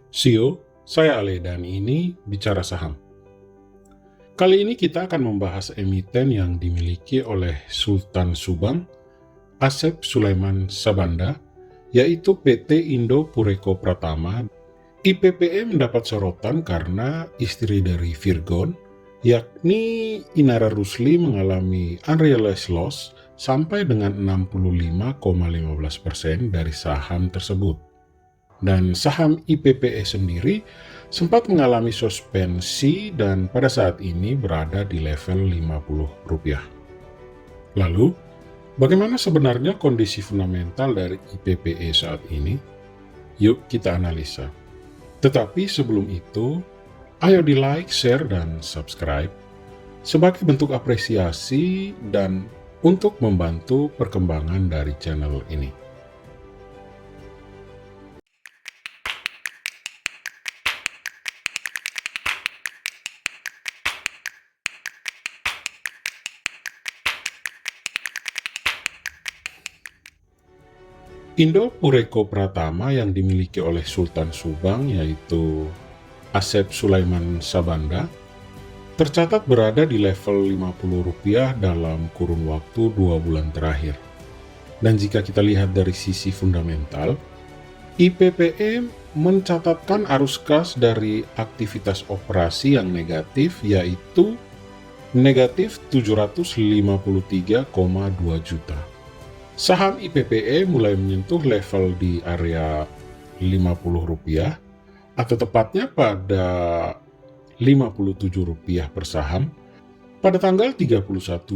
Sio, saya Ale dan ini Bicara Saham. Kali ini kita akan membahas emiten yang dimiliki oleh Sultan Subang, Asep Sulaiman Sabanda, yaitu PT Indo Pureko Pratama. IPPE mendapat sorotan karena istri dari Virgon, yakni Inara Rusli mengalami unrealized loss sampai dengan 65,15% dari saham tersebut. Dan saham IPPE sendiri sempat mengalami suspensi dan pada saat ini berada di level Rp50. Lalu, bagaimana sebenarnya kondisi fundamental dari IPPE saat ini? Yuk kita analisa. Tetapi sebelum itu, ayo di like, share, dan subscribe sebagai bentuk apresiasi dan untuk membantu perkembangan dari channel ini. Indo Pureko Pratama yang dimiliki oleh Sultan Subang yaitu Asep Sulaiman Sabanda tercatat berada di level Rp50 dalam kurun waktu 2 bulan terakhir. Dan jika kita lihat dari sisi fundamental, IPPE mencatatkan arus kas dari aktivitas operasi yang negatif yaitu negatif 753,2 juta. Saham IPPE mulai menyentuh level di area Rp50 atau tepatnya pada Rp57 per saham pada tanggal 31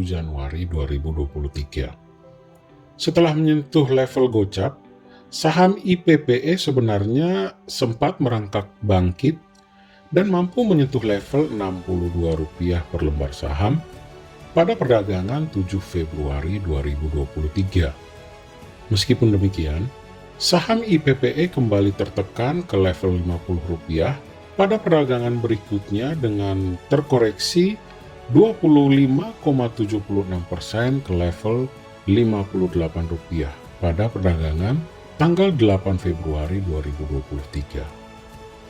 Januari 2023. Setelah menyentuh level gocap, saham IPPE sebenarnya sempat merangkak bangkit dan mampu menyentuh level Rp62 per lembar saham pada perdagangan 7 Februari 2023. Meskipun demikian, saham IPPE kembali tertekan ke level Rp50 pada perdagangan berikutnya dengan terkoreksi 25,76% ke level Rp58 pada perdagangan tanggal 8 Februari 2023.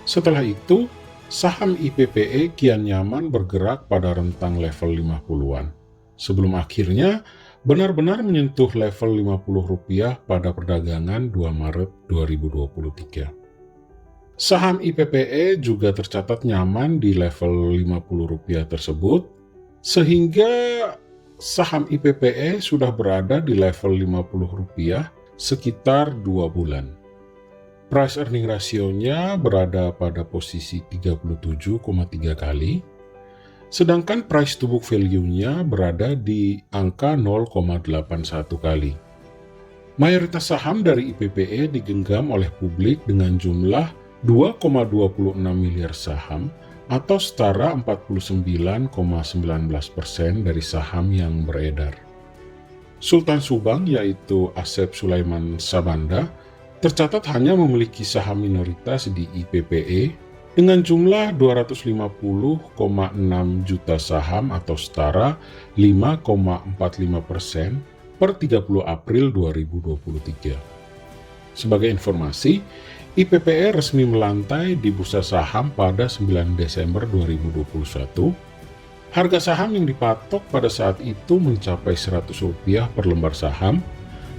Setelah itu, saham IPPE kian nyaman bergerak pada rentang level 50-an, sebelum akhirnya benar-benar menyentuh level Rp50 pada perdagangan 2 Maret 2023. Saham IPPE juga tercatat nyaman di level Rp50 tersebut, sehingga saham IPPE sudah berada di level Rp50 sekitar 2 bulan. Price earning ratio-nya berada pada posisi 37,3 kali, sedangkan price to book value-nya berada di angka 0,81 kali. Mayoritas saham dari IPPE digenggam oleh publik dengan jumlah 2,26 miliar saham atau setara 49,19% dari saham yang beredar. Sultan Subang yaitu Asep Sulaiman Sabanda tercatat hanya memiliki saham minoritas di IPPE dengan jumlah 250,6 juta saham atau setara 5,45% per 30 April 2023. Sebagai informasi, IPPE resmi melantai di bursa saham pada 9 Desember 2021. Harga saham yang dipatok pada saat itu mencapai Rp100 per lembar saham,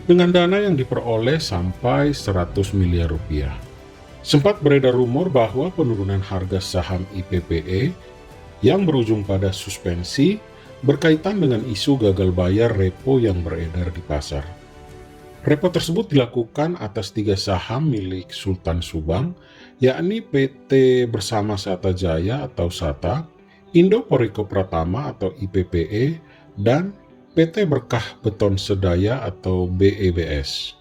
dengan dana yang diperoleh sampai Rp100 miliar. Sempat beredar rumor bahwa penurunan harga saham IPPE yang berujung pada suspensi berkaitan dengan isu gagal bayar repo yang beredar di pasar. Repo tersebut dilakukan atas 3 saham milik Sultan Subang, yakni PT Bersama Sata Jaya atau SATA, Indo Pureko Pratama atau IPPE, dan PT Berkah Beton Sedaya atau BEBS.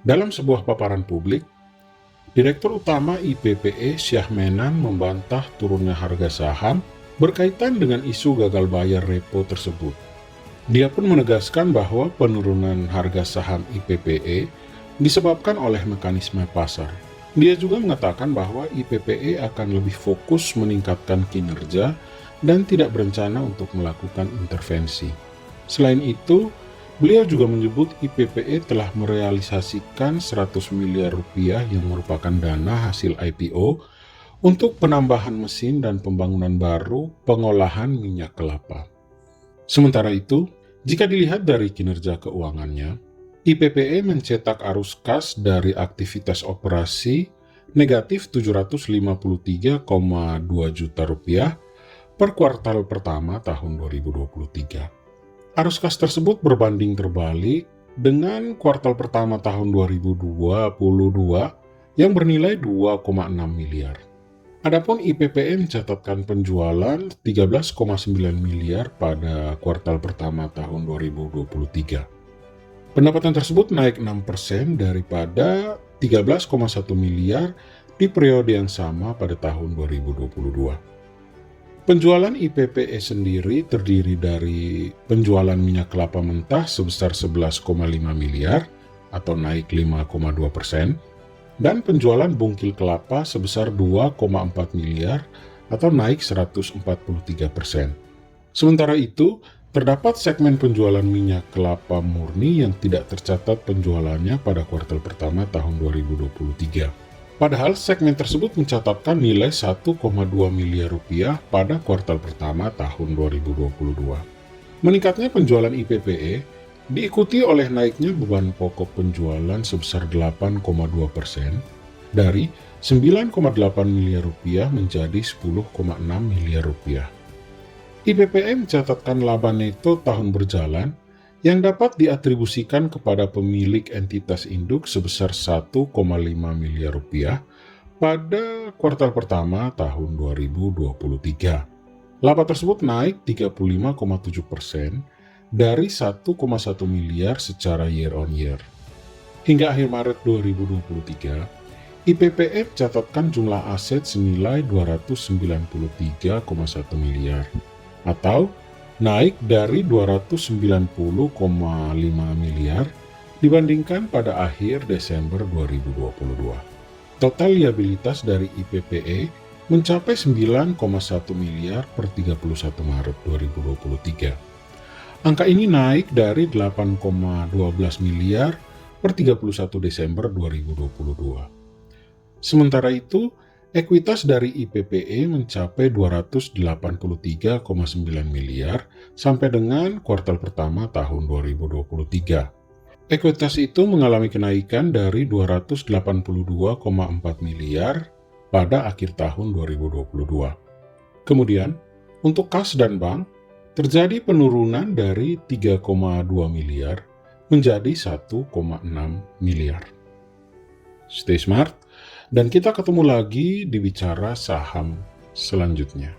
Dalam sebuah paparan publik, Direktur Utama IPPE Syahmenan membantah turunnya harga saham berkaitan dengan isu gagal bayar repo tersebut. Dia pun menegaskan bahwa penurunan harga saham IPPE disebabkan oleh mekanisme pasar. Dia juga mengatakan bahwa IPPE akan lebih fokus meningkatkan kinerja dan tidak berencana untuk melakukan intervensi. Selain itu, Beliau juga menyebut IPPE telah merealisasikan 100 miliar rupiah yang merupakan dana hasil IPO untuk penambahan mesin dan pembangunan baru pengolahan minyak kelapa. Sementara itu, jika dilihat dari kinerja keuangannya, IPPE mencetak arus kas dari aktivitas operasi negatif 753,2 juta rupiah per kuartal pertama tahun 2023. Arus kas tersebut berbanding terbalik dengan kuartal pertama tahun 2022 yang bernilai 2,6 miliar. Adapun IPPE mencatatkan penjualan 13,9 miliar pada kuartal pertama tahun 2023. Pendapatan tersebut naik 6% daripada 13,1 miliar di periode yang sama pada tahun 2022. Penjualan IPPE sendiri terdiri dari penjualan minyak kelapa mentah sebesar 11,5 miliar atau naik 5,2%, dan penjualan bungkil kelapa sebesar 2,4 miliar atau naik 143%. Sementara itu, terdapat segmen penjualan minyak kelapa murni yang tidak tercatat penjualannya pada kuartal pertama tahun 2023. Padahal segmen tersebut mencatatkan nilai 1,2 miliar rupiah pada kuartal pertama tahun 2022. Meningkatnya penjualan IPPE diikuti oleh naiknya beban pokok penjualan sebesar 8,2% dari 9,8 miliar rupiah menjadi 10,6 miliar rupiah. IPPE mencatatkan laba neto tahun berjalan yang dapat diatribusikan kepada pemilik entitas induk sebesar 1,5 miliar rupiah pada kuartal pertama tahun 2023. Laba tersebut naik 35,7% dari 1,1 miliar secara year on year. Hingga akhir Maret 2023, IPPE mencatatkan jumlah aset senilai 293,1 miliar atau naik dari 290,5 miliar dibandingkan pada akhir Desember 2022. Total liabilitas dari IPPE mencapai 9,1 miliar per 31 Maret 2023. Angka ini naik dari 8,12 miliar per 31 Desember 2022. Sementara itu, ekuitas dari IPPE mencapai 283,9 miliar sampai dengan kuartal pertama tahun 2023. Ekuitas itu mengalami kenaikan dari 282,4 miliar pada akhir tahun 2022. Kemudian, untuk kas dan bank, terjadi penurunan dari 3,2 miliar menjadi 1,6 miliar. Stay smart, dan kita ketemu lagi di Bicara Saham selanjutnya.